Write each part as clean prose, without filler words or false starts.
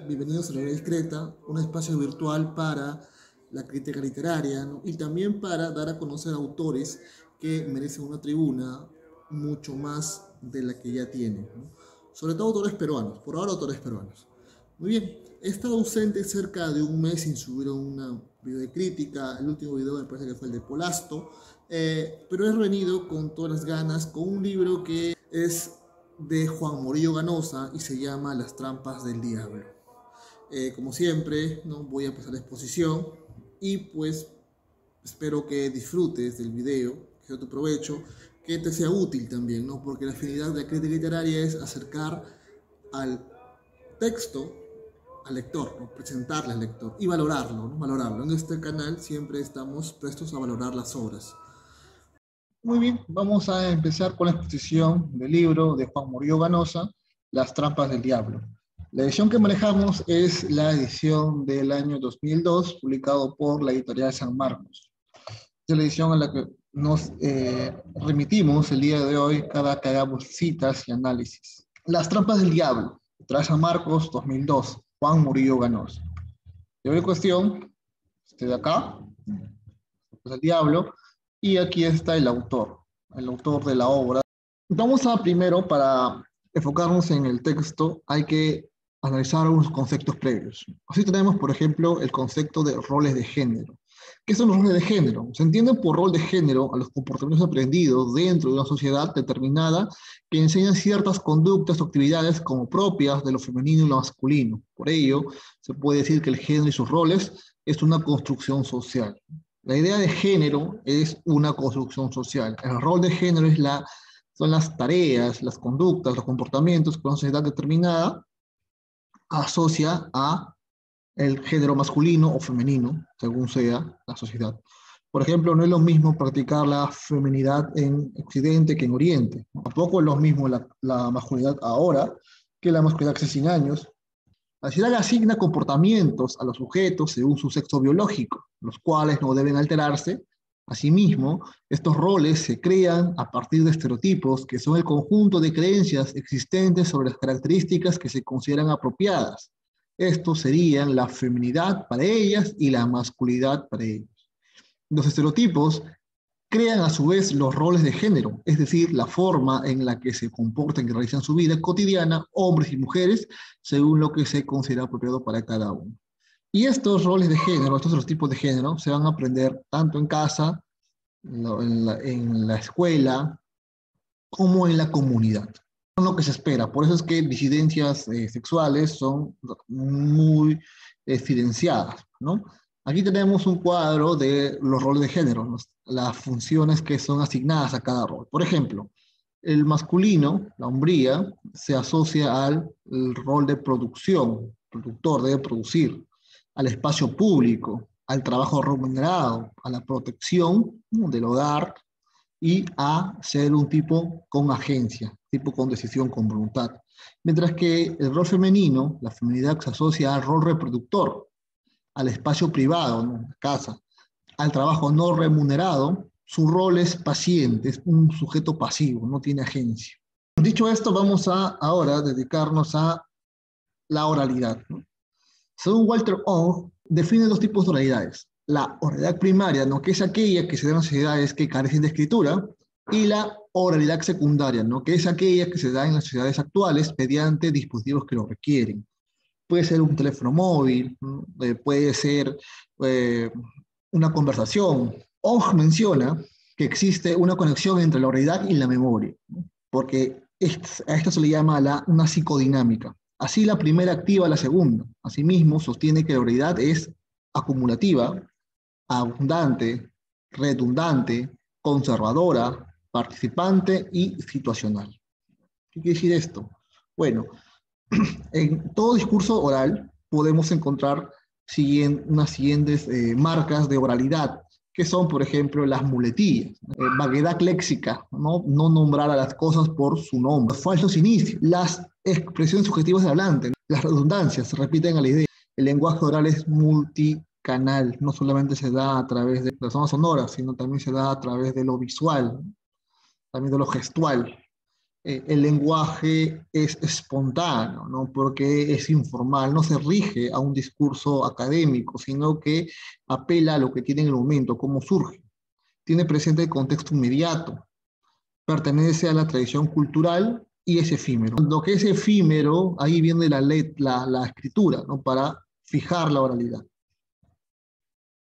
Bienvenidos a la Librería Discreta, un espacio virtual para la crítica literaria, ¿no? Y también para dar a conocer autores que merecen una tribuna mucho más de la que ya tienen, ¿no? Sobre todo autores peruanos, por ahora autores peruanos. Muy bien, he estado ausente cerca de un mes sin subir una video de crítica. El último video me parece que fue el de Polasto, pero he venido con todas las ganas con un libro que es de Juan Murillo Ganosa y se llama Las trampas del diablo. Como siempre, ¿no? Voy a empezar la exposición y pues espero que disfrutes del video, que sea de tu provecho, que te sea útil también, ¿no? Porque la finalidad de la crítica literaria es acercar al texto al lector, ¿no? Presentarle al lector y valorarlo, ¿no? Valorarlo. En este canal siempre estamos prestos a valorar las obras. Muy bien, vamos a empezar con la exposición del libro de Juan Murillo Ganosa, Las trampas del diablo. La edición que manejamos es la edición del año 2002, publicado por la editorial San Marcos. Es la edición a la que nos remitimos el día de hoy cada que hagamos citas y análisis. Las trampas del diablo, trae San Marcos 2002, Juan Murillo Ganosa. De hoy cuestión, este de acá, es el diablo, y aquí está el autor de la obra. Vamos a primero, para enfocarnos en el texto, hay que analizar algunos conceptos previos. Así tenemos, por ejemplo, el concepto de roles de género. ¿Qué son los roles de género? Se entiende por rol de género a los comportamientos aprendidos dentro de una sociedad determinada que enseñan ciertas conductas o actividades como propias de lo femenino y lo masculino. Por ello, se puede decir que el género y sus roles es una construcción social. La idea de género es una construcción social. El rol de género son las tareas, las conductas, los comportamientos que una sociedad determinada asocia a el género masculino o femenino, según sea la sociedad. Por ejemplo, no es lo mismo practicar la feminidad en Occidente que en Oriente. Tampoco es lo mismo la masculinidad ahora que la masculinidad hace 100 años. La sociedad asigna comportamientos a los sujetos según su sexo biológico, los cuales no deben alterarse. Asimismo, estos roles se crean a partir de estereotipos que son el conjunto de creencias existentes sobre las características que se consideran apropiadas. Estos serían la feminidad para ellas y la masculinidad para ellos. Los estereotipos crean a su vez los roles de género, es decir, la forma en la que se comportan y realizan su vida cotidiana, hombres y mujeres, según lo que se considera apropiado para cada uno. Y estos roles de género, estos otros tipos de género, se van a aprender tanto en casa, en la escuela, como en la comunidad. Son lo que se espera. Por eso es que disidencias sexuales son muy evidenciadas, ¿no? Aquí tenemos un cuadro de los roles de género, las funciones que son asignadas a cada rol. Por ejemplo, el masculino, la hombría, se asocia al rol de producción, productor debe producir, al espacio público, al trabajo remunerado, a la protección, ¿no?, del hogar y a ser un tipo con agencia, tipo con decisión, con voluntad. Mientras que el rol femenino, la feminidad, se asocia al rol reproductor, al espacio privado, ¿no?, la casa, al trabajo no remunerado. Su rol es paciente, es un sujeto pasivo, no tiene agencia. Dicho esto, vamos a ahora dedicarnos a la oralidad, ¿no? Según Walter Ong, define dos tipos de oralidades. La oralidad primaria, ¿no?, que es aquella que se da en las sociedades que carecen de escritura, y la oralidad secundaria, ¿no?, que es aquella que se da en las sociedades actuales mediante dispositivos que lo requieren. Puede ser un teléfono móvil, ¿no?, puede ser una conversación. Ong menciona que existe una conexión entre la oralidad y la memoria, ¿no?, porque a esto se le llama una psicodinámica. Así la primera activa a la segunda. Asimismo, sostiene que la oralidad es acumulativa, abundante, redundante, conservadora, participante y situacional. ¿Qué quiere decir esto? Bueno, en todo discurso oral podemos encontrar unas siguientes marcas de oralidad, que son, por ejemplo, las muletillas, vaguedad léxica, ¿no? No nombrar a las cosas por su nombre, falsos inicios, las expresiones subjetivas del hablante, las redundancias, se repiten a la idea. El lenguaje oral es multicanal, no solamente se da a través de las zonas sonoras, sino también se da a través de lo visual, también de lo gestual. el lenguaje es espontáneo, ¿no? Porque es informal, no se rige a un discurso académico, sino que apela a lo que tiene en el momento, cómo surge. Tiene presente el contexto inmediato, pertenece a la tradición cultural y es efímero. Lo que es efímero, ahí viene la escritura, ¿no? Para fijar la oralidad.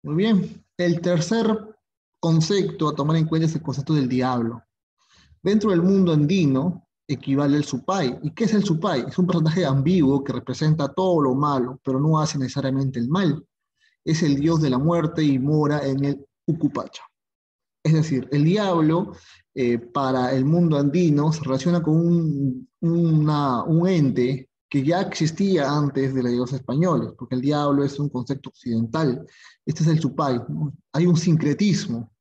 Muy bien. El tercer concepto a tomar en cuenta es el concepto del diablo. Dentro del mundo andino equivale el Supay. ¿Y qué es el Supay? Es un personaje ambiguo que representa todo lo malo, pero no hace necesariamente el mal. Es el dios de la muerte y mora en el Ucupacha. Es decir, el diablo para el mundo andino se relaciona con un ente que ya existía antes de los dioses españoles, porque el diablo es un concepto occidental. Este es el Supay, ¿no? Hay un sincretismo.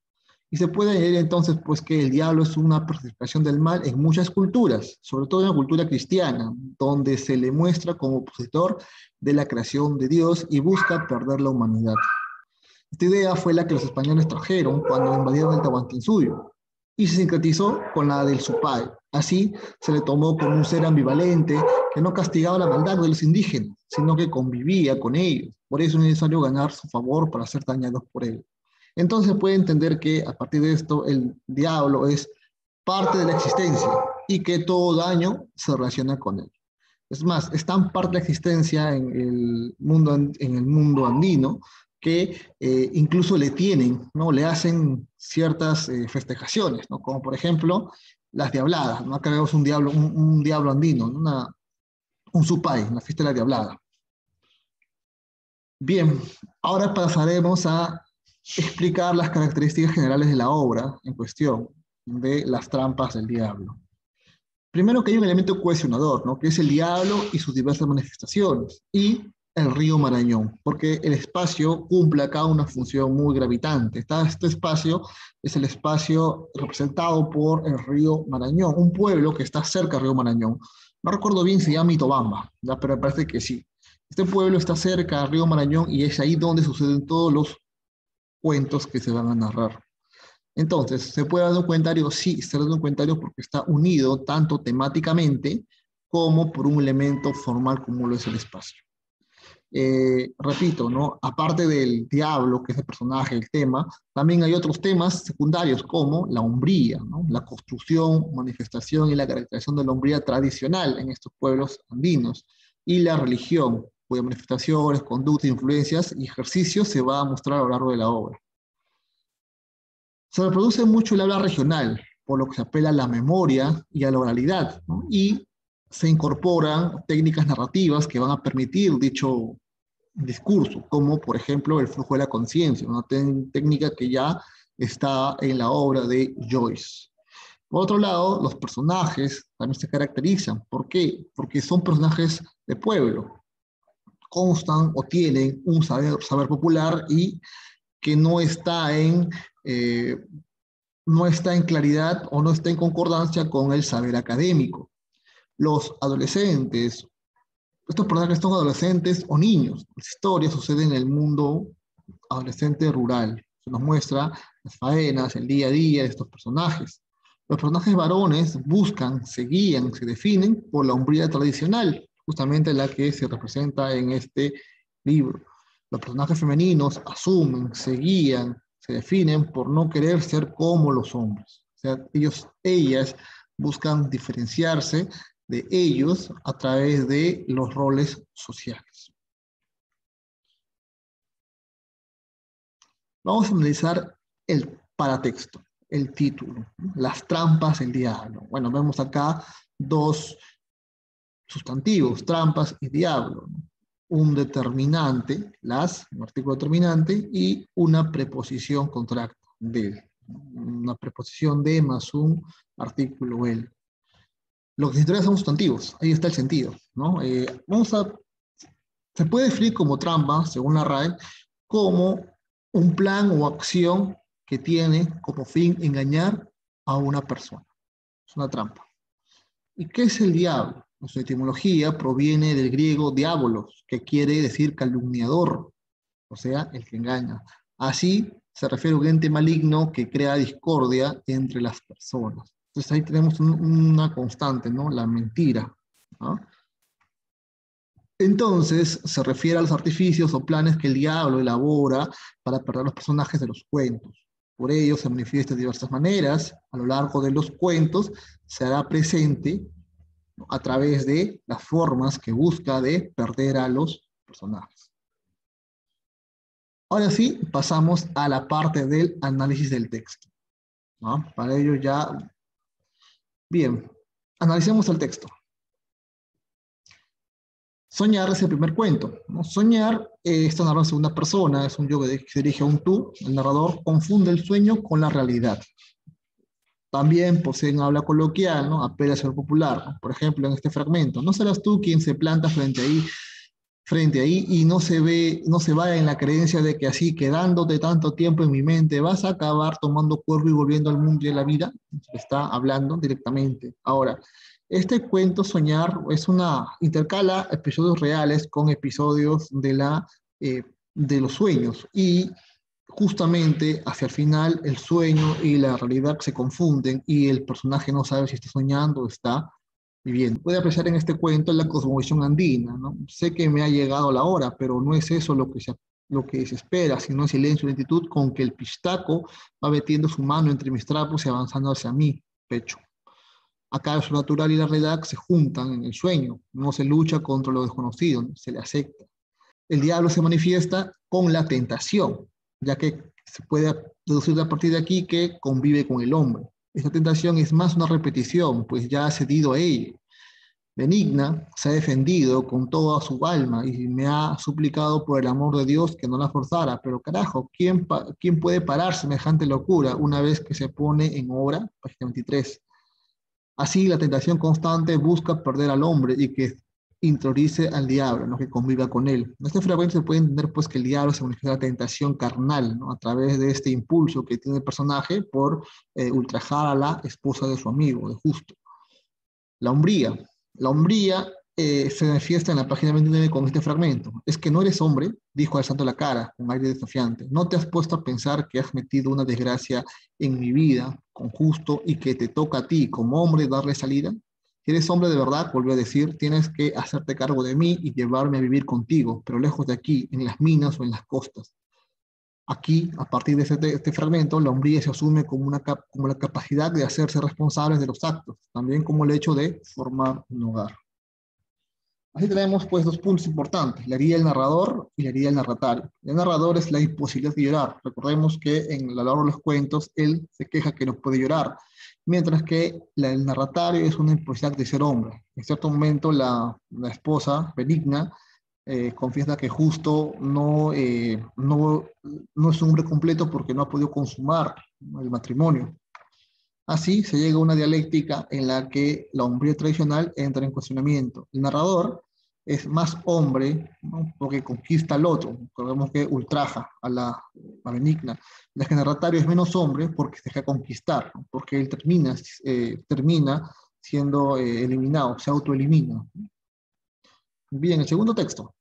Y se puede añadir entonces pues que el diablo es una personificación del mal en muchas culturas, sobre todo en la cultura cristiana, donde se le muestra como opositor de la creación de Dios y busca perder la humanidad. Esta idea fue la que los españoles trajeron cuando invadieron el Tahuantinsuyo y se sincretizó con la del Supay. Así se le tomó como un ser ambivalente que no castigaba la maldad de los indígenas, sino que convivía con ellos. Por eso es necesario ganar su favor para ser dañados por él. Entonces puede entender que a partir de esto el diablo es parte de la existencia y que todo daño se relaciona con él. Es más, es tan parte de la existencia en el mundo andino que incluso le tienen, ¿no? Le hacen ciertas festejaciones, ¿no? Como por ejemplo las diabladas, ¿no? Acá vemos un diablo andino, ¿no? Un supay, una fiesta de la diablada. Bien, ahora pasaremos a explicar las características generales de la obra en cuestión, de las trampas del diablo. Primero que hay un elemento cohesionador, ¿no? Que es el diablo y sus diversas manifestaciones, y el río Marañón, porque el espacio cumple acá una función muy gravitante. Este espacio es el espacio representado por el río Marañón, un pueblo que está cerca del río Marañón. No recuerdo bien si se llama Itobamba, ¿ya? Pero me parece que sí. Este pueblo está cerca del río Marañón y es ahí donde suceden todos los cuentos que se van a narrar. Entonces, ¿se puede dar un comentario? Sí, se da un comentario porque está unido tanto temáticamente como por un elemento formal como lo es el espacio. Repito, ¿no? Aparte del diablo, que es el personaje, el tema, también hay otros temas secundarios como la hombría, ¿no? La construcción, manifestación y la caracterización de la hombría tradicional en estos pueblos andinos, y la religión, cuyas manifestaciones, conductas, influencias y ejercicios se va a mostrar a lo largo de la obra. Se reproduce mucho el habla regional, por lo que se apela a la memoria y a la oralidad, ¿no? Y se incorporan técnicas narrativas que van a permitir dicho discurso, como por ejemplo el flujo de la conciencia, una técnica que ya está en la obra de Joyce. Por otro lado, los personajes también se caracterizan. ¿Por qué? Porque son personajes de pueblo, constan o tienen un saber popular y que eh, no está en claridad o no está en concordancia con el saber académico. Los adolescentes, estos personajes son adolescentes o niños. Las historias suceden en el mundo adolescente rural. Se nos muestra las faenas, el día a día de estos personajes. Los personajes varones buscan, se guían, se definen por la hombría tradicional, justamente la que se representa en este libro. Los personajes femeninos asumen, se guían, se definen por no querer ser como los hombres. O sea, ellas buscan diferenciarse de ellos a través de los roles sociales. Vamos a analizar el paratexto, el título, ¿no? Las trampas del diablo. Bueno, vemos acá dos sustantivos, trampas y diablo, ¿no? Un determinante, un artículo determinante, y una preposición contracta, de, una preposición de más un artículo el. Lo que se interesa son sustantivos, ahí está el sentido, ¿no? Se puede definir como trampa, según la RAE, como un plan o acción que tiene como fin engañar a una persona. Es una trampa. ¿Y qué es el diablo? Su etimología proviene del griego diabolos, que quiere decir calumniador, o sea, el que engaña. Así se refiere a un ente maligno que crea discordia entre las personas. Entonces ahí tenemos una constante, ¿no? La mentira, ¿no? Entonces se refiere a los artificios o planes que el diablo elabora para perder los personajes de los cuentos. Por ello se manifiesta de diversas maneras. A lo largo de los cuentos se hará presente, ¿no?, a través de las formas que busca de perder a los personajes. Ahora sí, pasamos a la parte del análisis del texto, ¿no? Para ello ya, bien, analicemos el texto. Soñar es el primer cuento, ¿no? Soñar está narrado en segunda persona, es un yo que se dirige a un tú. El narrador confunde el sueño con la realidad. También posee un habla coloquial, ¿no? Apela a ser popular, ¿no? Por ejemplo, en este fragmento, no serás tú quien se planta frente ahí y no se ve, no se vaya en la creencia de que así, quedándote tanto tiempo en mi mente, vas a acabar tomando cuerpo y volviendo al mundo y a la vida. Está hablando directamente. Ahora, este cuento Soñar es intercala episodios reales con episodios de los sueños, y justamente hacia el final el sueño y la realidad se confunden y el personaje no sabe si está soñando o está viviendo. Puede apreciar en este cuento la cosmovisión andina, ¿no? Sé que me ha llegado la hora, pero no es eso lo que se espera, sino el silencio y lentitud con que el pistaco va metiendo su mano entre mis trapos y avanzando hacia mi pecho. Acá lo natural y la realidad se juntan en el sueño. No se lucha contra lo desconocido, ¿no? Se le acepta. El diablo se manifiesta con la tentación, ya que se puede deducir a partir de aquí que convive con el hombre. Esta tentación es más una repetición, pues ya ha cedido a ello. Benigna se ha defendido con toda su alma y me ha suplicado por el amor de Dios que no la forzara, pero carajo, ¿quién puede parar semejante locura una vez que se pone en obra? Página 23. Así, la tentación constante busca perder al hombre y que interiorice al diablo, ¿no?, que conviva con él. En este fragmento se puede entender pues que el diablo se manifiesta la tentación carnal, ¿no?, a través de este impulso que tiene el personaje por ultrajar a la esposa de su amigo, de Justo. La hombría. La hombría se manifiesta en la página 29 con este fragmento. Es que no eres hombre, dijo alzando la cara con aire desafiante. ¿No te has puesto a pensar que has metido una desgracia en mi vida con Justo y que te toca a ti como hombre darle salida? Si eres hombre de verdad, volvió a decir, tienes que hacerte cargo de mí y llevarme a vivir contigo, pero lejos de aquí, en las minas o en las costas. Aquí, a partir de este fragmento, la hombría se asume como la capacidad de hacerse responsables de los actos, también como el hecho de formar un hogar. Así tenemos pues dos puntos importantes, la herida del narrador y la herida del narratario. El narrador es la imposibilidad de llorar. Recordemos que en la largo de los cuentos él se queja que no puede llorar, mientras que el narratario es una imposibilidad de ser hombre. En cierto momento la esposa, Benigna, confiesa que Justo no es un hombre completo porque no ha podido consumar el matrimonio. Así se llega a una dialéctica en la que la hombría tradicional entra en cuestionamiento. El narrador es más hombre, ¿no?, porque conquista al otro. Recordemos que ultraja a Benigna. El narratario es menos hombre porque se deja conquistar, ¿no?, porque él termina siendo eliminado, se autoelimina. Bien, el segundo texto.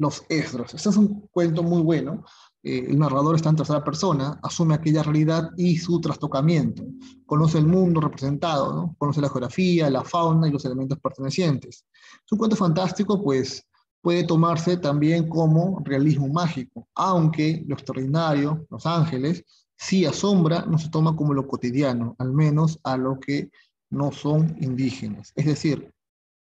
Los Esdras. Este es un cuento muy bueno. El narrador está en tercera persona, asume aquella realidad y su trastocamiento. Conoce el mundo representado, ¿no? Conoce la geografía, la fauna y los elementos pertenecientes. Es un cuento fantástico, pues puede tomarse también como realismo mágico, aunque lo extraordinario, los ángeles, sí asombra, no se toma como lo cotidiano, al menos a lo que no son indígenas. Es decir,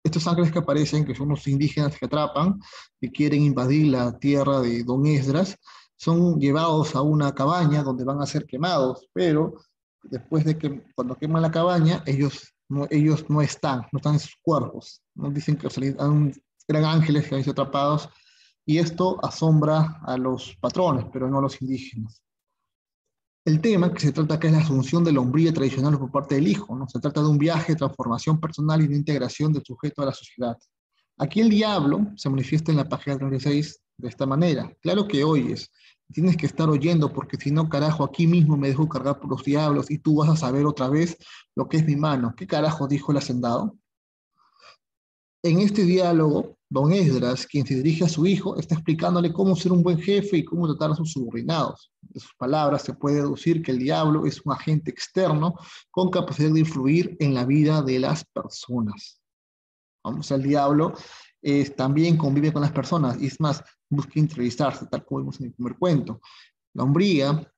estos ángeles que aparecen, que son los indígenas que atrapan, que quieren invadir la tierra de Don Esdras, son llevados a una cabaña donde van a ser quemados, pero después de que cuando queman la cabaña, ellos no están en sus cuerpos. Nos dicen que eran ángeles que habían sido atrapados, y esto asombra a los patrones, pero no a los indígenas. El tema que se trata acá es la asunción de la hombría tradicional por parte del hijo, ¿no? Se trata de un viaje de transformación personal y de integración del sujeto a la sociedad. Aquí el diablo se manifiesta en la página 36 de esta manera. Claro que oyes, tienes que estar oyendo porque si no, carajo, aquí mismo me dejo cargar por los diablos y tú vas a saber otra vez lo que es mi mano. ¿Qué carajo dijo el hacendado? En este diálogo, Don Esdras, quien se dirige a su hijo, está explicándole cómo ser un buen jefe y cómo tratar a sus subordinados. De sus palabras se puede deducir que el diablo es un agente externo con capacidad de influir en la vida de las personas. Vamos, el diablo también convive con las personas y es más, busca interiorizarse, tal como vimos en el primer cuento. La hombría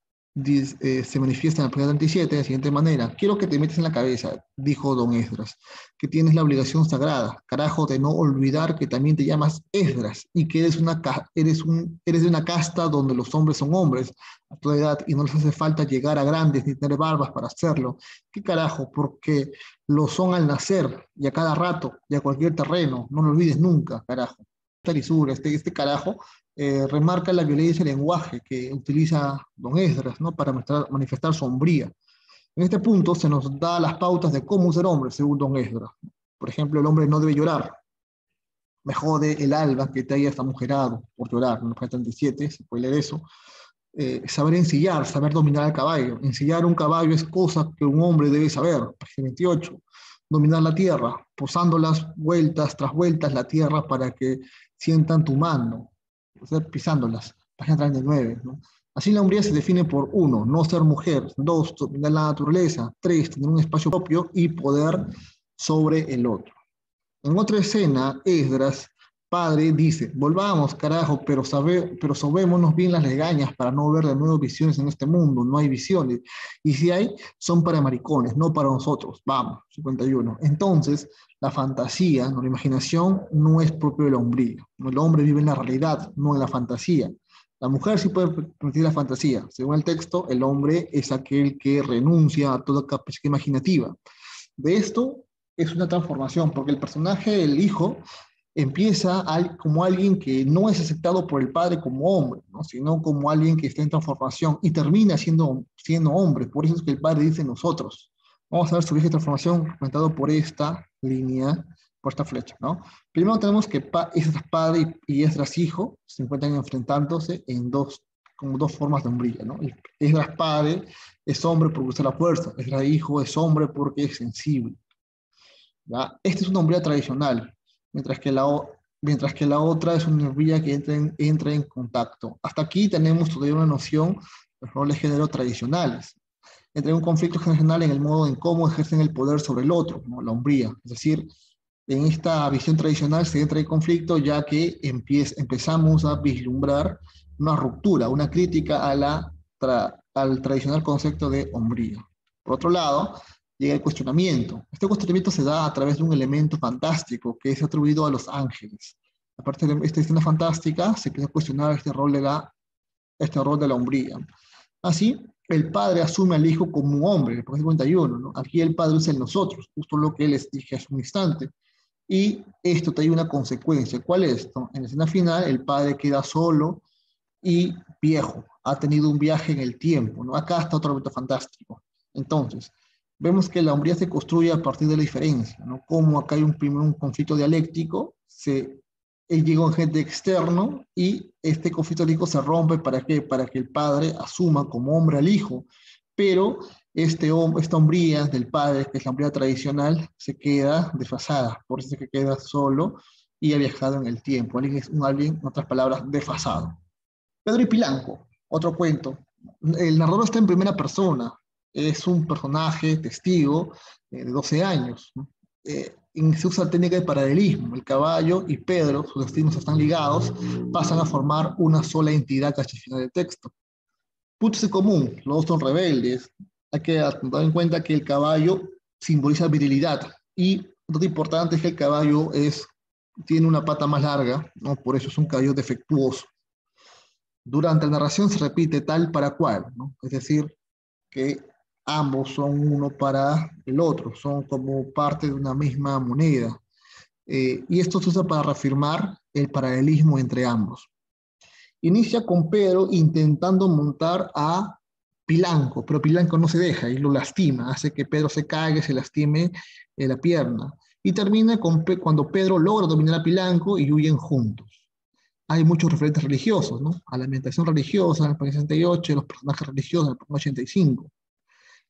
se manifiesta en la página 37 de la siguiente manera: quiero que te metas en la cabeza, dijo don Esdras, que tienes la obligación sagrada, carajo, de no olvidar que también te llamas Esdras y que eres de una casta donde los hombres son hombres a toda edad y no les hace falta llegar a grandes ni tener barbas para hacerlo. ¿Qué carajo? Porque lo son al nacer y a cada rato y a cualquier terreno, no lo olvides nunca, carajo. Esta lisura, este carajo remarca la violencia del lenguaje que utiliza don Esdras, ¿no? Para manifestar su hombría. En este punto se nos da las pautas de cómo ser hombre, según don Esdras. Por ejemplo, el hombre no debe llorar. Me jode el alba que te hayas amujerado por llorar. En el página 37 se puede leer eso. Saber ensillar, saber dominar al caballo. Ensillar un caballo es cosa que un hombre debe saber. Página 28. Dominar la tierra, posándolas vueltas tras vueltas la tierra para que sientan tu mano, o sea, pisándolas. Página 39, ¿no? Así la hombría se define por 1, no ser mujer; 2, dominar la naturaleza; 3, tener un espacio propio y poder sobre el otro. En otra escena, Esdras, padre, dice: volvamos, carajo, pero sobémonos bien las legañas para no ver de nuevo visiones en este mundo. No hay visiones. Y si hay, son para maricones, no para nosotros. Vamos, 51. Entonces, la fantasía, no, la imaginación, no es propio de la hombría. El hombre vive en la realidad, no en la fantasía. La mujer sí puede permitir la fantasía. Según el texto, el hombre es aquel que renuncia a toda capacidad imaginativa. De esto es una transformación, porque el personaje, el hijo, empieza como alguien que no es aceptado por el padre como hombre, ¿no? Sino como alguien que está en transformación y termina siendo hombre. Por eso es que el padre dice nosotros. Vamos a ver su viaje de transformación representado por esta línea, por esta flecha, ¿no? Primero tenemos que Esdras padre y Esdras hijo se encuentran enfrentándose como dos formas de hombría, ¿no? Esdras padre es hombre porque usa la fuerza; Esdras hijo es hombre porque es sensible. ¿Ya? Esta es una hombría tradicional, mientras que la otra es una hombría que entra en contacto. Hasta aquí tenemos todavía una noción de los roles de género tradicionales. Entra en un conflicto generacional en el modo en cómo ejercen el poder sobre el otro, ¿no? La hombría. Es decir, en esta visión tradicional se entra en conflicto ya que empezamos a vislumbrar una ruptura, una crítica al tradicional concepto de hombría. Por otro lado, llega el cuestionamiento. Este cuestionamiento se da a través de un elemento fantástico que es atribuido a los ángeles. Aparte de esta escena fantástica, se empieza a cuestionar este rol de la hombría. Así, el padre asume al hijo como un hombre, en el 51, ¿no? Aquí el padre es el nosotros, justo lo que les dije hace un instante. Y esto trae una consecuencia. ¿Cuál es esto? En la escena final, el padre queda solo y viejo. Ha tenido un viaje en el tiempo, ¿no? Acá está otro elemento fantástico. Entonces, vemos que la hombría se construye a partir de la diferencia, ¿no? Como acá hay un conflicto dialéctico, llega un agente externo y este conflicto dialéctico se rompe. ¿Para qué? Para que el padre asuma como hombre al hijo, pero esta hombría del padre, que es la hombría tradicional, se queda desfasada, por eso es que queda solo y ha viajado en el tiempo. Alguien es alguien, en otras palabras, desfasado. Pedro y Pilanco, otro cuento. El narrador está en primera persona, es un personaje testigo de 12 años, ¿no? Se usa la técnica de paralelismo. El caballo y Pedro, sus destinos están ligados, pasan a formar una sola entidad hasta el final del texto. Puntos en común: los dos son rebeldes. Hay que tener en cuenta que el caballo simboliza virilidad y lo importante es que el caballo tiene una pata más larga, ¿no? Por eso es un caballo defectuoso. Durante la narración se repite tal para cual, ¿no? Es decir, que ambos son uno para el otro, son como parte de una misma moneda. Y esto se usa para reafirmar el paralelismo entre ambos. Inicia con Pedro intentando montar a Pilanco, pero Pilanco no se deja y lo lastima, hace que Pedro se caiga y se lastime la pierna. Y termina cuando Pedro logra dominar a Pilanco y huyen juntos. Hay muchos referentes religiosos, ¿no? A la ambientación religiosa en el país 68, los personajes religiosos en el país 85.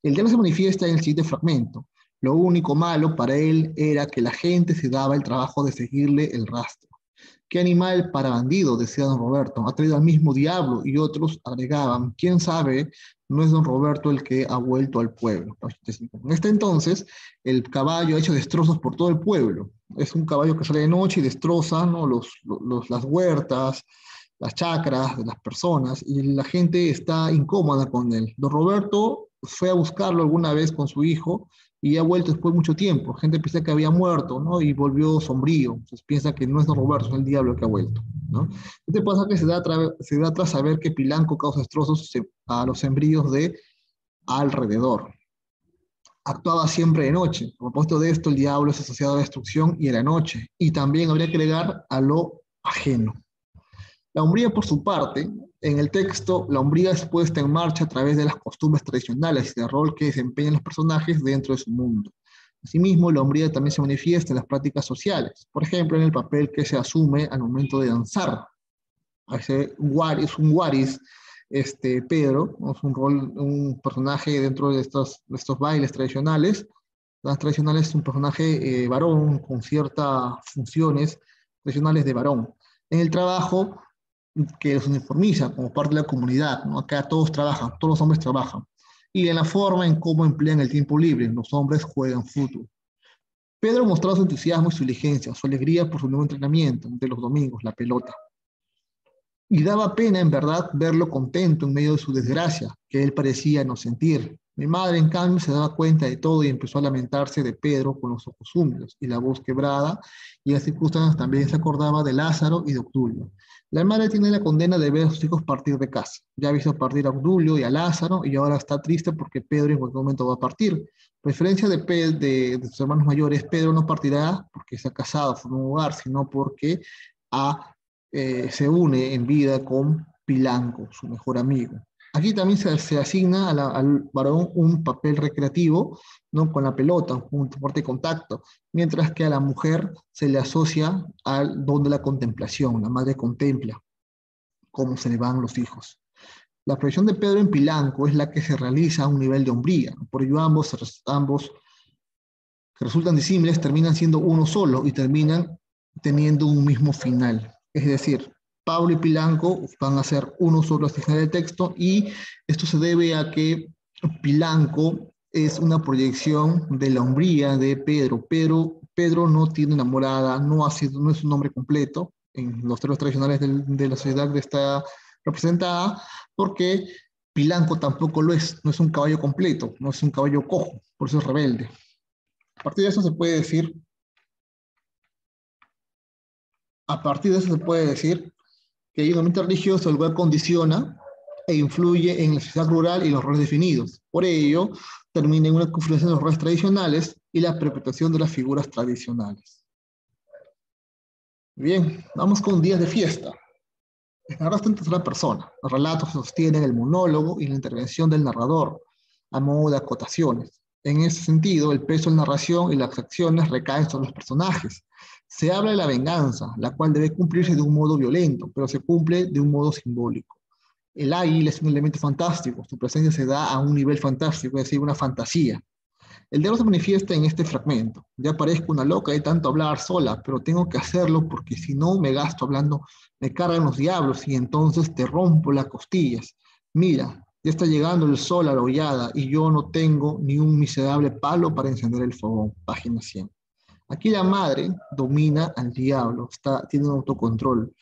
El tema se manifiesta en el siguiente fragmento. Lo único malo para él era que la gente se daba el trabajo de seguirle el rastro. ¿Qué animal para bandido? Decía don Roberto. Ha traído al mismo diablo, y otros agregaban, ¿quién sabe? No es don Roberto el que ha vuelto al pueblo. En este entonces, el caballo ha hecho destrozos por todo el pueblo. Es un caballo que sale de noche y destroza, ¿no? Las huertas, las chacras de las personas, y la gente está incómoda con él. Don Roberto fue a buscarlo alguna vez con su hijo y ha vuelto después de mucho tiempo. Gente piensa que había muerto, ¿no? Y volvió sombrío. Entonces piensa que no es don Roberto, es el diablo que ha vuelto, ¿no? Este pasaje se da tras saber que Pilanco causa destrozos a los sembríos de alrededor. Actuaba siempre de noche. A propósito de esto, el diablo es asociado a la destrucción y a la noche. Y también habría que agregar a lo ajeno. La hombría, por su parte, en el texto, la hombría es puesta en marcha a través de las costumbres tradicionales y del rol que desempeñan los personajes dentro de su mundo. Asimismo, la hombría también se manifiesta en las prácticas sociales, por ejemplo, en el papel que se asume al momento de danzar. Es un guaris, Pedro, ¿no? Es un rol, un personaje dentro de estos bailes tradicionales. Las tradicionales es un personaje varón con ciertas funciones tradicionales de varón. En el trabajo, que los uniformiza como parte de la comunidad, ¿no? Acá todos trabajan, todos los hombres trabajan. Y en la forma en cómo emplean el tiempo libre, los hombres juegan fútbol. Pedro mostraba su entusiasmo y su diligencia, su alegría por su nuevo entrenamiento de los domingos, la pelota. Y daba pena, en verdad, verlo contento en medio de su desgracia, que él parecía no sentir. Mi madre, en cambio, se daba cuenta de todo y empezó a lamentarse de Pedro con los ojos húmedos y la voz quebrada, y en las circunstancias también se acordaba de Lázaro y de Obdulio. La madre tiene la condena de ver a sus hijos partir de casa. Ya ha visto partir a Obdulio y a Lázaro, y ahora está triste porque Pedro en cualquier momento va a partir. A diferencia de sus hermanos mayores, Pedro no partirá porque se ha casado, forma un hogar, sino porque se une en vida con Pilanco, su mejor amigo. Aquí también se asigna al varón un papel recreativo, ¿no? Con la pelota, un fuerte contacto, mientras que a la mujer se le asocia al don de la contemplación. La madre contempla cómo se le van los hijos. La proyección de Pedro en Pilanco es la que se realiza a un nivel de hombría. Por ello ambos que resultan disímiles terminan siendo uno solo y terminan teniendo un mismo final. Es decir, Pablo y Pilanco van a ser uno solo hasta el final del texto, y esto se debe a que Pilanco es una proyección de la hombría de Pedro. Pedro no tiene enamorada, no es un nombre completo en los términos tradicionales de la sociedad que está representada, porque Pilanco tampoco lo es, no es un caballo completo, no es un caballo cojo, por eso es rebelde. A partir de eso se puede decir, que el ambiente religioso el cual condiciona e influye en la sociedad rural y los roles definidos. Por ello, termina en una configuración de los roles tradicionales y la perpetuación de las figuras tradicionales. Bien, vamos con días de fiesta. El narrador está en tercera persona. Los relatos sostienen el monólogo y la intervención del narrador, a modo de acotaciones. En ese sentido, el peso de la narración y las acciones recaen sobre los personajes. Se habla de la venganza, la cual debe cumplirse de un modo violento, pero se cumple de un modo simbólico. El águila es un elemento fantástico, su presencia se da a un nivel fantástico, es decir, una fantasía. El diablo se manifiesta en este fragmento. Ya parezco una loca de tanto hablar sola, pero tengo que hacerlo porque si no me gasto hablando, me cargan los diablos y entonces te rompo las costillas. Mira, ya está llegando el sol a la hollada y yo no tengo ni un miserable palo para encender el fogón. Página 100. Aquí la madre domina al diablo, tiene un autocontrol.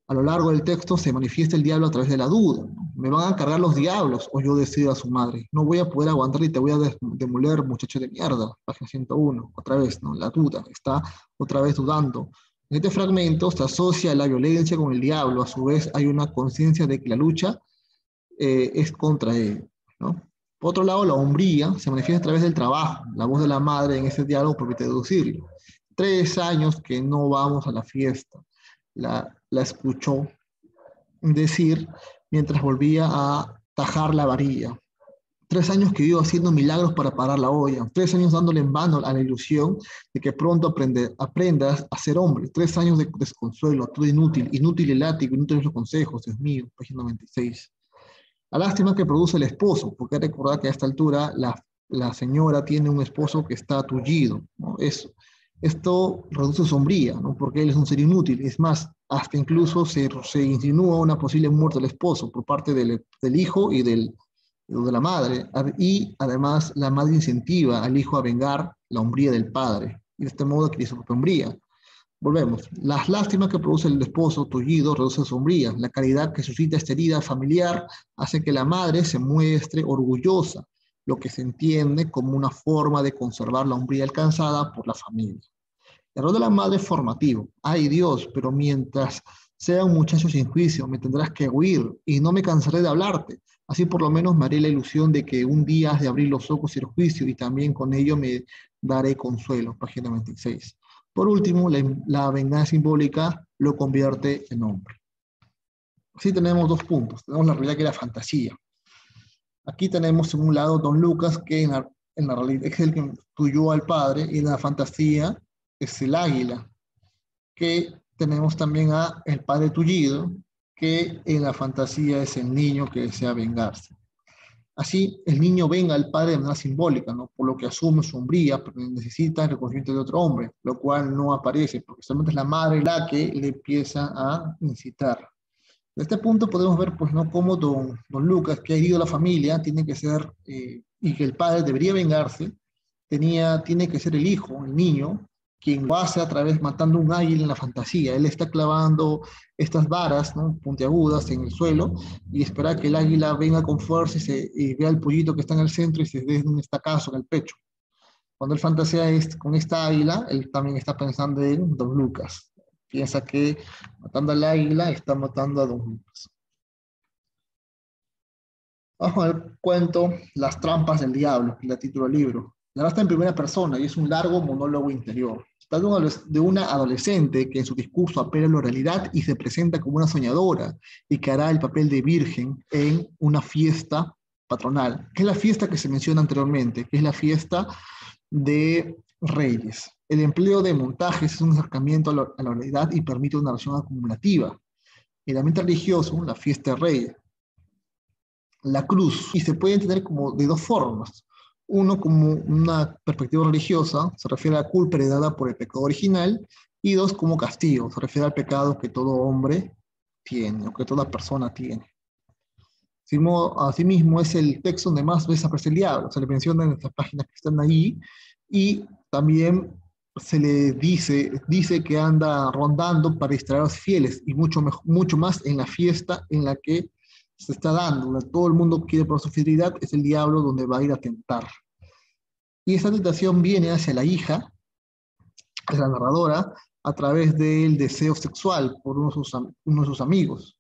A lo largo del texto se manifiesta el diablo a través de la duda, ¿no? Me van a cargar los diablos, o yo decido a su madre. No voy a poder aguantar y te voy a demoler, muchacho de mierda. Página 101, otra vez, ¿no? La duda, está otra vez dudando. En este fragmento se asocia la violencia con el diablo. A su vez hay una conciencia de que la lucha es contra él, ¿no? Por otro lado, la hombría se manifiesta a través del trabajo. La voz de la madre en ese diálogo permite deducirlo. 3 años que no vamos a la fiesta. La escuchó decir mientras volvía a tajar la varilla. 3 años que vivo haciendo milagros para parar la olla. 3 años dándole en vano a la ilusión de que pronto aprendas a ser hombre. 3 años de desconsuelo, todo inútil, inútil el látigo, inútiles los consejos, Dios mío, página 96. La lástima que produce el esposo, porque recordar que a esta altura la señora tiene un esposo que está tullido, ¿no? Esto reduce su hombría, ¿no? Porque él es un ser inútil. Es más, hasta incluso se insinúa una posible muerte del esposo por parte del hijo de la madre. Y además la madre incentiva al hijo a vengar la hombría del padre. Y de este modo adquiere su propia hombría. Volvemos. Las lástimas que produce el esposo tullido reduce su hombría. La caridad que suscita esta herida familiar hace que la madre se muestre orgullosa, lo que se entiende como una forma de conservar la hombría alcanzada por la familia. El rol de la madre es formativo. Ay Dios, pero mientras sea un muchacho sin juicio, me tendrás que huir y no me cansaré de hablarte. Así por lo menos me haré la ilusión de que un día has de abrir los ojos y el juicio y también con ello me daré consuelo. Página 26. Por último, la venganza simbólica lo convierte en hombre. Así tenemos dos puntos. Tenemos la realidad que es la fantasía. Aquí tenemos en un lado Don Lucas, que en la realidad es el que tuyó al padre, y en la fantasía es el águila, que tenemos también a el padre tullido, que en la fantasía es el niño que desea vengarse. Así, el niño venga al padre de manera simbólica, ¿no? Por lo que asume su hombría, pero necesita el reconocimiento de otro hombre, lo cual no aparece, porque solamente es la madre la que le empieza a incitar. De este punto podemos ver, pues, ¿no? Cómo don Lucas, que ha herido a la familia, tiene que ser, y que el padre debería vengarse, tiene que ser el hijo, el niño, quien lo hace a través matando un águila en la fantasía. Él está clavando estas varas, ¿no? Puntiagudas en el suelo y espera que el águila venga con fuerza y vea el pollito que está en el centro y se dé un estacazo en el pecho. Cuando él fantasea con esta águila, él también está pensando en Don Lucas. Piensa que matando al águila está matando a Don Lucas. Vamos al cuento Las trampas del diablo, que le titula el libro. La narra está en primera persona y es un largo monólogo interior. Está de una adolescente que en su discurso apela a la oralidad y se presenta como una soñadora y que hará el papel de virgen en una fiesta patronal, que es la fiesta que se menciona anteriormente, que es la fiesta de Reyes. El empleo de montajes es un acercamiento a la oralidad y permite una narración acumulativa. El ambiente religioso, la fiesta de Reyes, la cruz, y se puede entender como de dos formas. Uno, como una perspectiva religiosa, se refiere a la culpa heredada por el pecado original, y dos, como castigo, se refiere al pecado que todo hombre tiene, o que toda persona tiene. Asimismo, es el texto donde más veces aparece el diablo, se le menciona en estas páginas que están ahí, y también se le dice que anda rondando para distraer a los fieles, y mucho más en la fiesta en la que se está dando, donde todo el mundo quiere por su fidelidad, es el diablo donde va a ir a tentar. Y esta tentación viene hacia la hija, de la narradora, a través del deseo sexual por uno de sus amigos.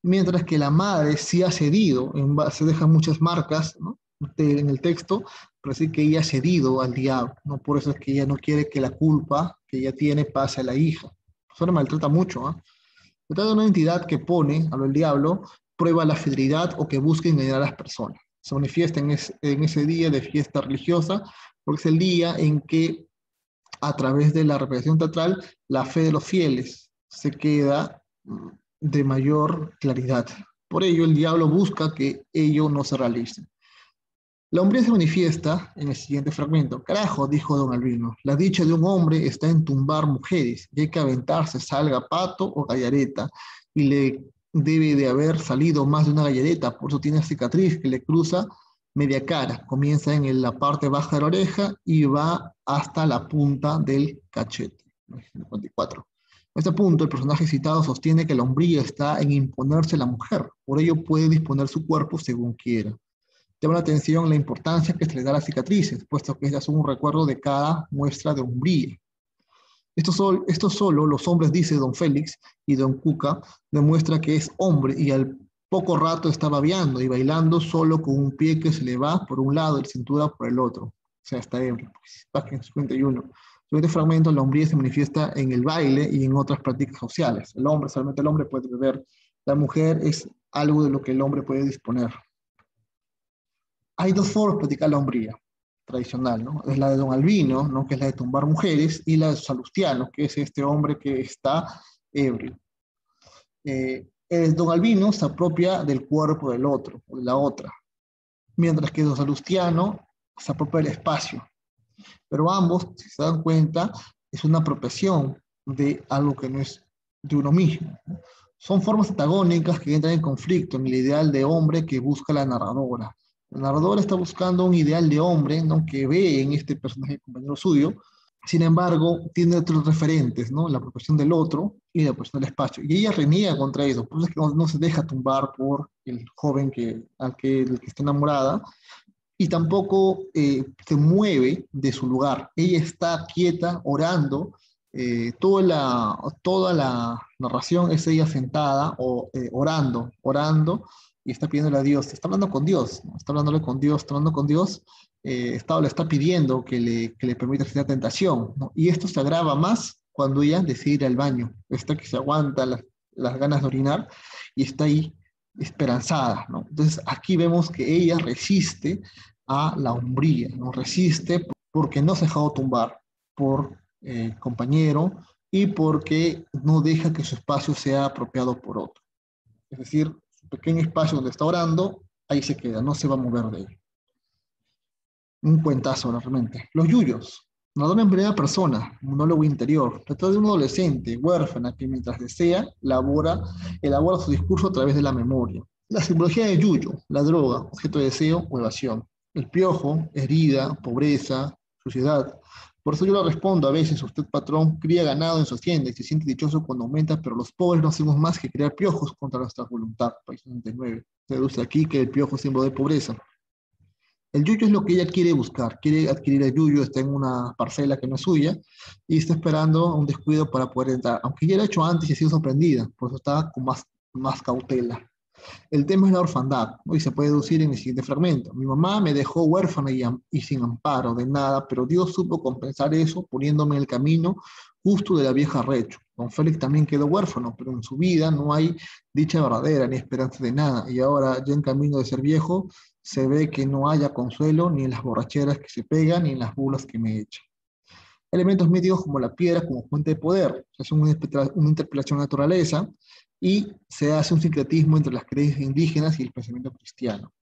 Mientras que la madre sí ha cedido, se dejan muchas marcas, ¿no? En el texto, pero sí que ella ha cedido al diablo, ¿no? Por eso es que ella no quiere que la culpa que ella tiene pase a la hija. Eso le maltrata mucho, ¿eh? Se trata de una entidad que pone a lo del diablo, prueba la fidelidad o que busca engañar a las personas. Se manifiesta en ese día de fiesta religiosa, porque es el día en que, a través de la representación teatral, la fe de los fieles se queda de mayor claridad. Por ello, el diablo busca que ello no se realice. La hombría se manifiesta en el siguiente fragmento. Carajo, dijo don Albino, la dicha de un hombre está en tumbar mujeres, y hay que aventarse, salga pato o gallareta, y le debe de haber salido más de una gallareta, por eso tiene cicatriz que le cruza media cara, comienza en la parte baja de la oreja y va hasta la punta del cachete. 54. En este punto, el personaje citado sostiene que la hombría está en imponerse a la mujer, por ello puede disponer su cuerpo según quiera. Llama la atención la importancia que se le da a las cicatrices, puesto que estas son un recuerdo de cada muestra de hombría. Esto solo los hombres, dice don Félix y don Cuca, demuestra que es hombre y al poco rato está babeando y bailando solo con un pie que se le va por un lado y la cintura por el otro. O sea, está ebrio. Página 51. En este fragmento, la hombría se manifiesta en el baile y en otras prácticas sociales. Solamente el hombre puede beber. La mujer es algo de lo que el hombre puede disponer. Hay dos formas de practicar la hombría tradicional, ¿no? Es la de don Albino, ¿no? Que es la de tumbar mujeres, y la de Salustiano, que es este hombre que está ebrio. El don Albino se apropia del cuerpo del otro, o de la otra, mientras que don Salustiano se apropia del espacio. Pero ambos, si se dan cuenta, es una apropiación de algo que no es de uno mismo, ¿no? Son formas antagónicas que entran en conflicto en el ideal de hombre que busca la narradora. La narradora está buscando un ideal de hombre, ¿no?, que ve en este personaje compañero suyo. Sin embargo, tiene otros referentes, ¿no? La apropiación del otro y la apropiación del espacio. Y ella reniega contra eso, por eso es que no se deja tumbar por el joven del que está enamorada, y tampoco se mueve de su lugar. Ella está quieta, orando. Toda la narración es ella sentada o orando, y está pidiéndole a Dios. Está hablando con Dios, ¿no? Está hablándole con Dios, está hablando con Dios. Le está pidiendo que le permita hacer la tentación, ¿no? Y esto se agrava más cuando ella decide ir al baño. Está que se aguanta las ganas de orinar y está ahí esperanzada, ¿no? Entonces aquí vemos que ella resiste a la hombría, no resiste porque no se ha dejado tumbar por compañero y porque no deja que su espacio sea apropiado por otro. Es decir, su pequeño espacio donde está orando, ahí se queda, no se va a mover de él. Un cuentazo realmente. Los yuyos. Narrador en primera persona, monólogo interior. Trata de una adolescente huérfana que mientras desea, elabora su discurso a través de la memoria. La simbología de yuyo, la droga, objeto de deseo o evasión. El piojo, herida, pobreza, suciedad. Por eso yo le respondo a veces: usted, patrón, cría ganado en su hacienda y se siente dichoso cuando aumenta, pero los pobres no hacemos más que crear piojos contra nuestra voluntad. País 69. Se deduce aquí que el piojo es símbolo de pobreza. El yuyo es lo que ella quiere buscar, quiere adquirir el yuyo, está en una parcela que no es suya y está esperando un descuido para poder entrar, aunque ya lo ha hecho antes y ha sido sorprendida, por eso está con más cautela. El tema es la orfandad, ¿no? Y se puede deducir en el siguiente fragmento. Mi mamá me dejó huérfana y sin amparo de nada, pero Dios supo compensar eso poniéndome en el camino justo de la vieja Recho. Don Félix también quedó huérfano, pero en su vida no hay dicha verdadera ni esperanza de nada, y ahora ya en camino de ser viejo, se ve que no haya consuelo ni en las borracheras que se pegan ni en las burlas que me echan. Elementos míticos como la piedra como fuente de poder. Se hace una interpelación de naturaleza y se hace un sincretismo entre las creencias indígenas y el pensamiento cristiano.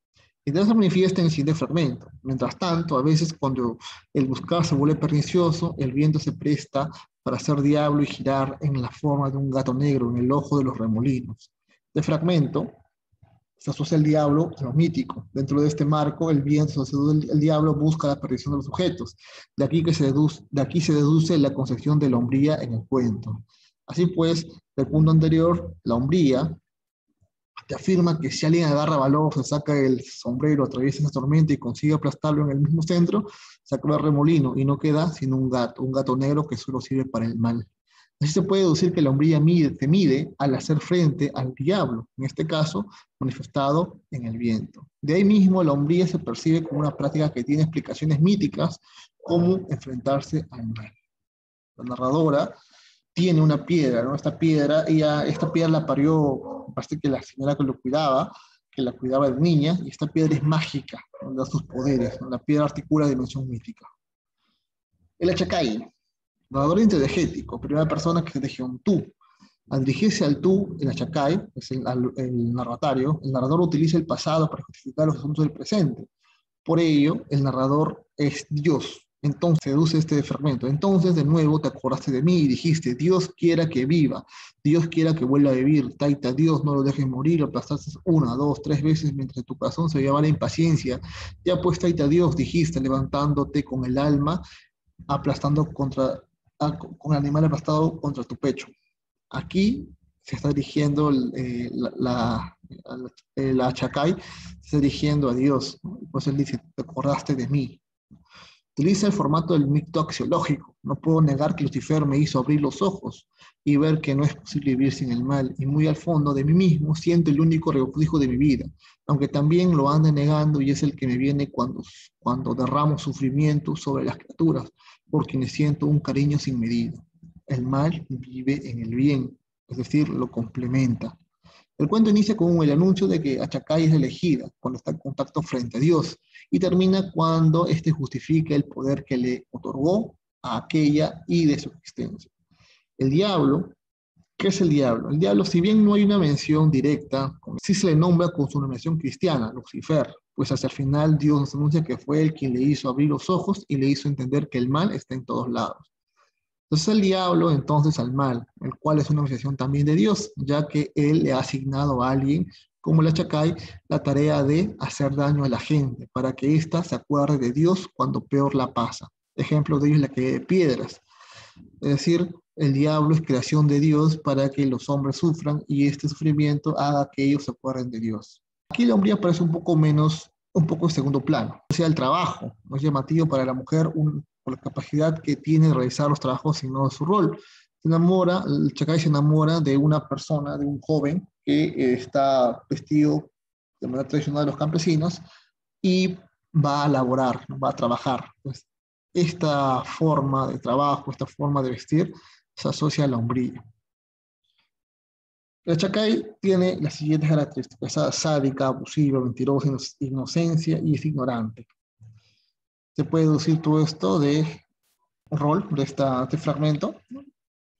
Y entonces se manifiesta en el siguiente fragmento. Mientras tanto, a veces cuando el buscar se vuelve pernicioso, el viento se presta para ser diablo y girar en la forma de un gato negro en el ojo de los remolinos. Este fragmento se asocia el diablo a lo mítico. Dentro de este marco, el viento, el diablo busca la perdición de los sujetos. De aquí se deduce la concepción de la hombría en el cuento. Así pues, del punto anterior, la hombría te afirma que si alguien agarra valor, se saca el sombrero, atraviesa esa tormenta y consigue aplastarlo en el mismo centro, se acaba el remolino y no queda sino un gato negro que solo sirve para el mal. Así se puede deducir que la hombría se mide al hacer frente al diablo, en este caso manifestado en el viento. De ahí mismo la hombría se percibe como una práctica que tiene explicaciones míticas, como enfrentarse al mal. La narradora tiene una piedra, ¿no? Esta piedra la parió, parece que la señora que la cuidaba de niña, y esta piedra es mágica, ¿no? Da sus poderes, ¿no? La piedra articula dimensión mítica. El Achacay, narrador interdegético, primera persona que se dirige a un tú. Al dirigirse al tú, el Achacay, es el narratario, el narrador utiliza el pasado para justificar los asuntos del presente. Por ello, el narrador es Dios. Entonces, deduce este fragmento. Entonces, de nuevo, te acordaste de mí y dijiste: Dios quiera que viva, Dios quiera que vuelva a vivir. Taita, Dios, no lo dejes morir. Lo aplastaste una, dos, tres veces mientras tu corazón se llevaba la impaciencia. Ya pues, Taita, Dios, dijiste, levantándote con el alma, con el animal aplastado contra tu pecho. Aquí se está dirigiendo el Achacay, se está dirigiendo a Dios, ¿no? Pues él dice: te acordaste de mí. Utiliza el formato del mito axiológico. No puedo negar que Lucifer me hizo abrir los ojos y ver que no es posible vivir sin el mal, y muy al fondo de mí mismo siento el único refugio de mi vida, aunque también lo ande negando, y es el que me viene cuando derramo sufrimiento sobre las criaturas, por quienes siento un cariño sin medida. El mal vive en el bien, es decir, lo complementa. El cuento inicia con el anuncio de que Achacay es elegida, cuando está en contacto frente a Dios, y termina cuando éste justifica el poder que le otorgó a aquella y de su existencia. El diablo, ¿qué es el diablo? El diablo, si bien no hay una mención directa, sí se le nombra con su nominación cristiana, Lucifer, pues hacia el final Dios nos anuncia que fue él quien le hizo abrir los ojos y le hizo entender que el mal está en todos lados. Entonces el diablo entonces al mal, el cual es una manifestación también de Dios, ya que él le ha asignado a alguien como el Achacay la tarea de hacer daño a la gente, para que ésta se acuerde de Dios cuando peor la pasa. Ejemplo de ello es la caída de piedras. Es decir, el diablo es creación de Dios para que los hombres sufran y este sufrimiento haga que ellos se acuerden de Dios. Aquí la hombría parece un poco menos, un poco en segundo plano. O sea, el trabajo no es llamativo para la mujer por la capacidad que tiene de realizar los trabajos y no su rol. Se enamora, el Chacay se enamora de una persona, de un joven que está vestido de manera tradicional de los campesinos y va a laborar, ¿no? Va a trabajar. Pues, esta forma de trabajo, esta forma de vestir, se asocia a la hombría. El Chacay tiene las siguientes características: es sádica, abusiva, mentirosa, inocencia y es ignorante. Se puede deducir todo esto de rol, de este fragmento,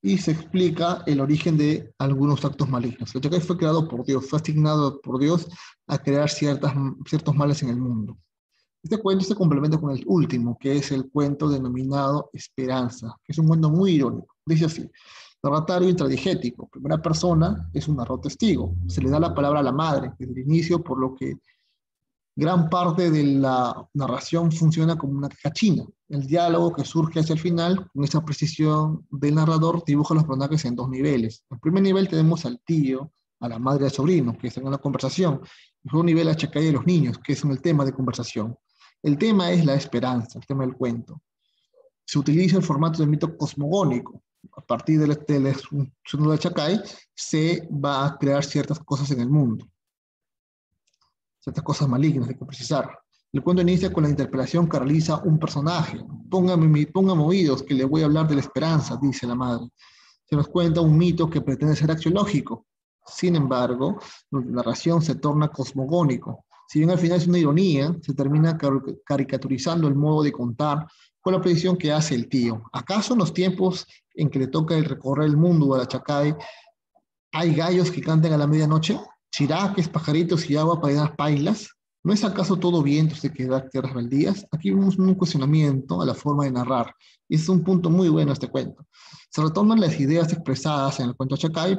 y se explica el origen de algunos actos malignos. El Chacay fue creado por Dios, fue asignado por Dios a crear ciertos males en el mundo. Este cuento se complementa con el último, que es el cuento denominado Esperanza, que es un cuento muy irónico. Dice así: narratario intradigético. Primera persona es un narrador testigo. Se le da la palabra a la madre desde el inicio, por lo que gran parte de la narración funciona como una caja china. El diálogo que surge hacia el final, con esa precisión del narrador, dibuja los personajes en dos niveles. En primer nivel tenemos al tío, a la madre y al sobrino, que están en una conversación. En segundo nivel, a Chacay y a los niños, que son el tema de conversación. El tema es la esperanza, el tema del cuento. Se utiliza el formato de mito cosmogónico. A partir del sonido de Chacay, se va a crear ciertas cosas en el mundo, ciertas cosas malignas, hay que precisar. El cuento inicia con la interpelación que realiza un personaje. Póngame oídos, que le voy a hablar de la esperanza, dice la madre. Se nos cuenta un mito que pretende ser axiológico. Sin embargo, la narración se torna cosmogónico. Si bien al final es una ironía, se termina caricaturizando el modo de contar con la predicción que hace el tío. ¿Acaso en los tiempos en que le toca el recorrer el mundo a la Chacay hay gallos que cantan a la medianoche? ¿Chiraques, pajaritos y agua para llenar pailas? ¿No es acaso todo vientos de quedar tierras baldías? Aquí vemos un cuestionamiento a la forma de narrar. Y es un punto muy bueno este cuento. Se retoman las ideas expresadas en el cuento Chacay,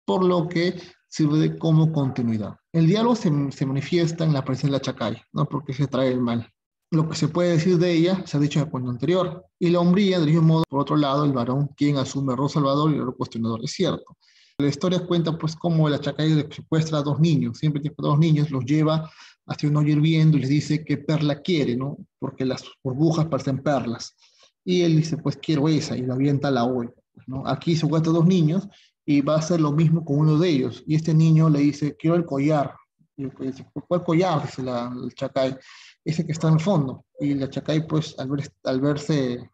por lo que sirve como continuidad. El diálogo se manifiesta en la aparición de la Chacay, no porque se trae el mal. Lo que se puede decir de ella se ha dicho en el cuento anterior. Y la hombría, del mismo modo, por otro lado, el varón, quien asume el rol salvador y el rol cuestionador, es cierto. La historia cuenta pues cómo el Achacay secuestra a dos niños, siempre tiene dos niños, los lleva hacia un hoyo hirviendo y les dice qué perla quiere, ¿no? Porque las burbujas parecen perlas. Y él dice, pues quiero esa, y la avienta a la olla, ¿no? Aquí secuestra a dos niños y va a hacer lo mismo con uno de ellos. Y este niño le dice, quiero el collar. Y el dice, ¿cuál collar? Dice el Chacay, ese que está en el fondo. Y el Chacay, pues, al verse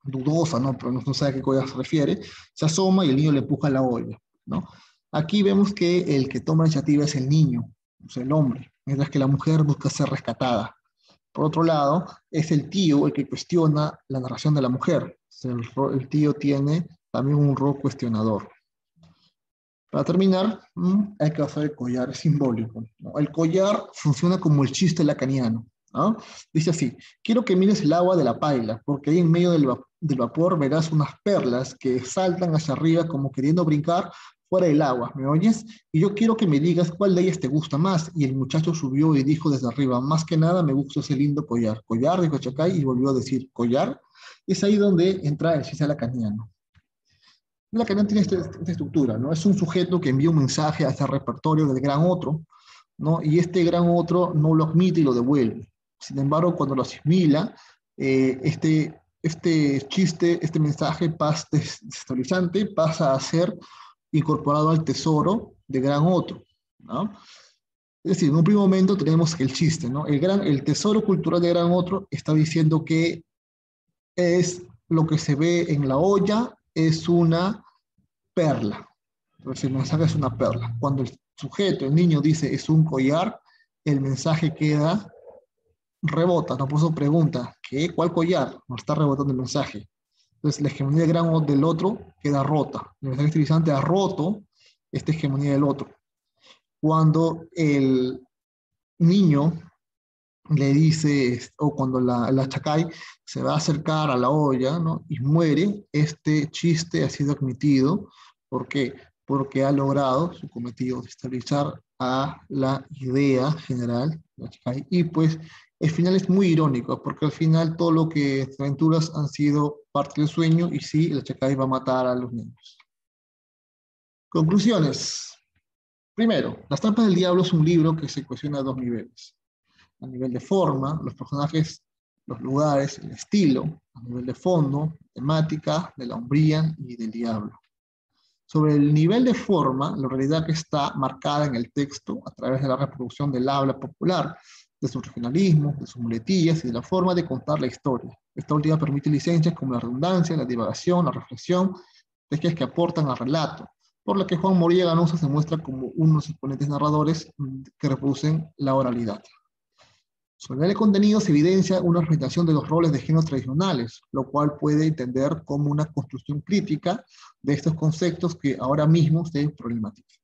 dudosa, ¿no? Pero no sabe a qué cosa se refiere, se asoma y el niño le empuja la olla, ¿no? Aquí vemos que el que toma la iniciativa es el niño, o sea, el hombre, mientras que la mujer busca ser rescatada. Por otro lado, es el tío el que cuestiona la narración de la mujer. O sea, el tío tiene también un rol cuestionador. Para terminar, hay que hacer el collar simbólico, ¿no? El collar funciona como el chiste lacaniano, ¿no? Dice así: quiero que mires el agua de la paila, porque ahí en medio del vapor verás unas perlas que saltan hacia arriba como queriendo brincar fuera del agua, ¿me oyes? Y yo quiero que me digas cuál de ellas te gusta más. Y el muchacho subió y dijo desde arriba, más que nada me gusta ese lindo collar. Collar, dijo Chacay, y volvió a decir, collar. Es ahí donde entra el chiste lacaniano. La cadena tiene esta estructura, ¿no? Es un sujeto que envía un mensaje a ese repertorio del gran otro, ¿no? Y este gran otro no lo admite y lo devuelve. Sin embargo, cuando lo asimila, este chiste, este mensaje desestabilizante pasa a ser incorporado al tesoro del gran otro, ¿no? Es decir, en un primer momento tenemos que el chiste, ¿no? El tesoro cultural del gran otro está diciendo que es lo que se ve en la olla, es una perla. Entonces el mensaje es una perla. Cuando el sujeto, el niño dice es un collar, el mensaje queda, rebota, no por eso pregunta, ¿qué? ¿Cuál collar? No está rebotando el mensaje. Entonces la hegemonía del gran del otro queda rota. El mensaje estilizante ha roto esta hegemonía del otro. Cuando el niño le dice, o cuando la Chacay se va a acercar a la olla, ¿no? Y muere, este chiste ha sido admitido. ¿Por qué? Porque ha logrado su cometido de estabilizar a la idea general de la Chacay. Y pues el final es muy irónico, porque al final todo lo que aventuras han sido parte del sueño y sí, la Chacay va a matar a los niños. Conclusiones. Primero, Las trampas del diablo es un libro que se cuestiona a dos niveles: a nivel de forma, los personajes, los lugares, el estilo; a nivel de fondo, temática, de la hombría y del diablo. Sobre el nivel de forma, la realidad que está marcada en el texto a través de la reproducción del habla popular, de su regionalismo, de sus muletillas y de la forma de contar la historia. Esta última permite licencias como la redundancia, la divagación, la reflexión, de que aportan al relato, por lo que Juan Moría Ganosa se muestra como unos exponentes narradores que reproducen la oralidad. Sobre el contenido se evidencia una representación de los roles de género tradicionales, lo cual puede entender como una construcción crítica de estos conceptos que ahora mismo se problematizan.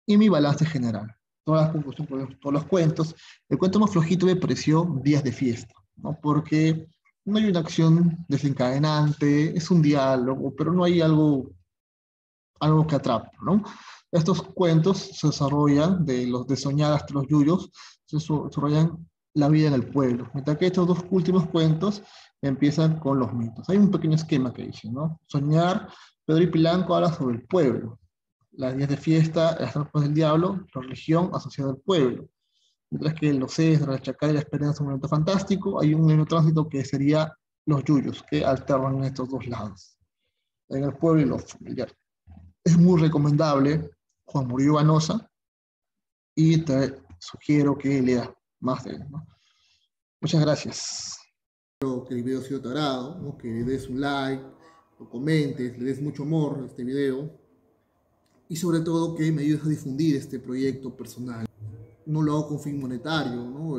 Y mi balance general. Todas las conclusiones, todos los cuentos. El cuento más flojito me pareció Días de Fiesta, ¿no? Porque no hay una acción desencadenante, es un diálogo, pero no hay algo que atrapa, ¿no? Estos cuentos se desarrollan, de los de Soñar hasta los Yuyos, se desarrollan la vida en el pueblo, mientras que estos dos últimos cuentos empiezan con los mitos. Hay un pequeño esquema que dice, ¿no? Soñar, Pedro y Pilanco habla sobre el pueblo. Las días de fiesta, las trampas del diablo, la religión asociada al pueblo. Mientras que Los César, la Chacal y la Esperanza, un momento fantástico, hay un tránsito que sería los Yuyos, que alternan en estos dos lados, en el pueblo y los familiares. Es muy recomendable Juan Murillo Ganosa y te sugiero que leas más de él, ¿no? Muchas gracias. Espero que el video sea de tu agrado, ¿no? Que le des un like, lo comentes, le des mucho amor a este video y sobre todo que me ayudes a difundir este proyecto personal. No lo hago con fin monetario, ¿no?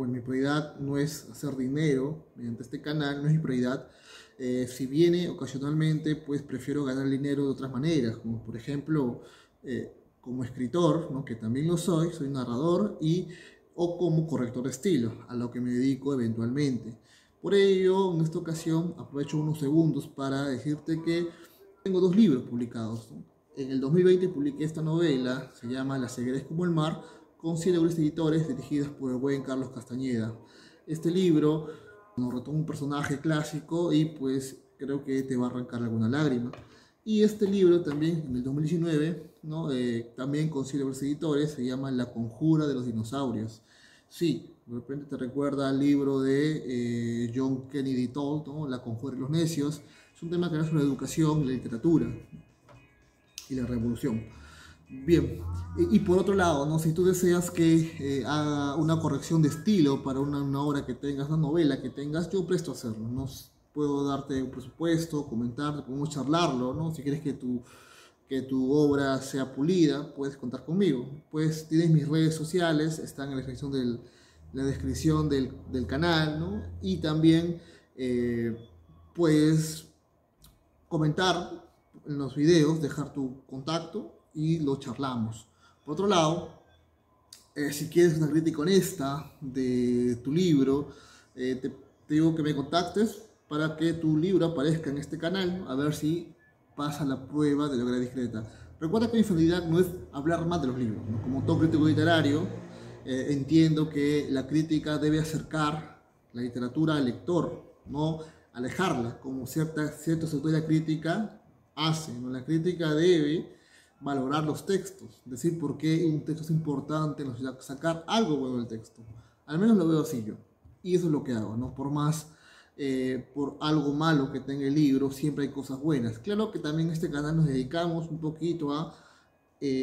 Mi prioridad no es hacer dinero mediante este canal, no es mi prioridad. Si viene ocasionalmente, pues prefiero ganar dinero de otras maneras, como por ejemplo como escritor, ¿no? Que también lo soy narrador, o como corrector de estilo, a lo que me dedico eventualmente. Por ello, en esta ocasión, aprovecho unos segundos para decirte que tengo dos libros publicados, ¿no? En el 2020 publiqué esta novela, se llama La ceguera es como el mar, con 7 editores dirigidas por el buen Carlos Castañeda. Este libro nos retoma un personaje clásico y pues creo que te va a arrancar alguna lágrima. Y este libro también, en el 2019, ¿no? También con 7 editores, se llama La conjura de los dinosaurios. Sí, de repente te recuerda al libro de John Kennedy Toole, ¿no? La conjura de los necios. Es un tema que habla sobre la educación, la literatura y la revolución. Bien, y por otro lado, ¿no? Si tú deseas que haga una corrección de estilo para una obra que tengas, una novela que tengas, yo presto a hacerlo, ¿no? Puedo darte un presupuesto, comentar, podemos charlarlo, ¿no? Si quieres que tu obra sea pulida, puedes contar conmigo. Pues tienes mis redes sociales, están en la descripción del canal, ¿no? Y también puedes comentar en los videos, dejar tu contacto y lo charlamos. Por otro lado, si quieres una crítica honesta de tu libro, te digo que me contactes para que tu libro aparezca en este canal, a ver si pasa la prueba de la obra discreta. Recuerda que mi finalidad no es hablar más de los libros, ¿no? Como todo crítico literario, entiendo que la crítica debe acercar la literatura al lector, no alejarla, como ciertos sectores de la crítica hacen, ¿no? La crítica debe valorar los textos, decir por qué un texto es importante, sacar algo bueno del texto. Al menos lo veo así yo. Y eso es lo que hago, ¿no? Por algo malo que tenga el libro, siempre hay cosas buenas. Claro que también en este canal nos dedicamos un poquito a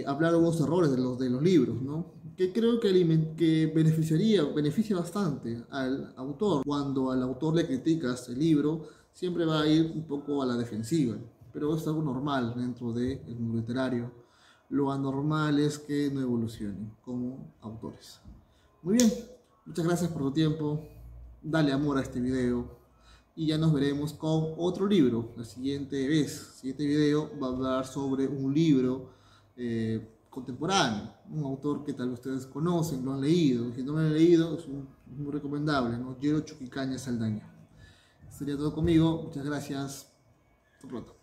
hablar de los errores de los libros, ¿no? Que creo que beneficia bastante al autor. Cuando al autor le criticas el libro, siempre va a ir un poco a la defensiva, pero es algo normal dentro del mundo literario. Lo anormal es que no evolucionen como autores. Muy bien, muchas gracias por tu tiempo, dale amor a este video y ya nos veremos con otro libro la siguiente vez. El siguiente video va a hablar sobre un libro contemporáneo, un autor que tal vez ustedes conocen, lo han leído. Si no lo han leído, es muy recomendable, ¿no? Yero Chuquicaña Saldaña. Sería todo conmigo. Muchas gracias. Hasta pronto.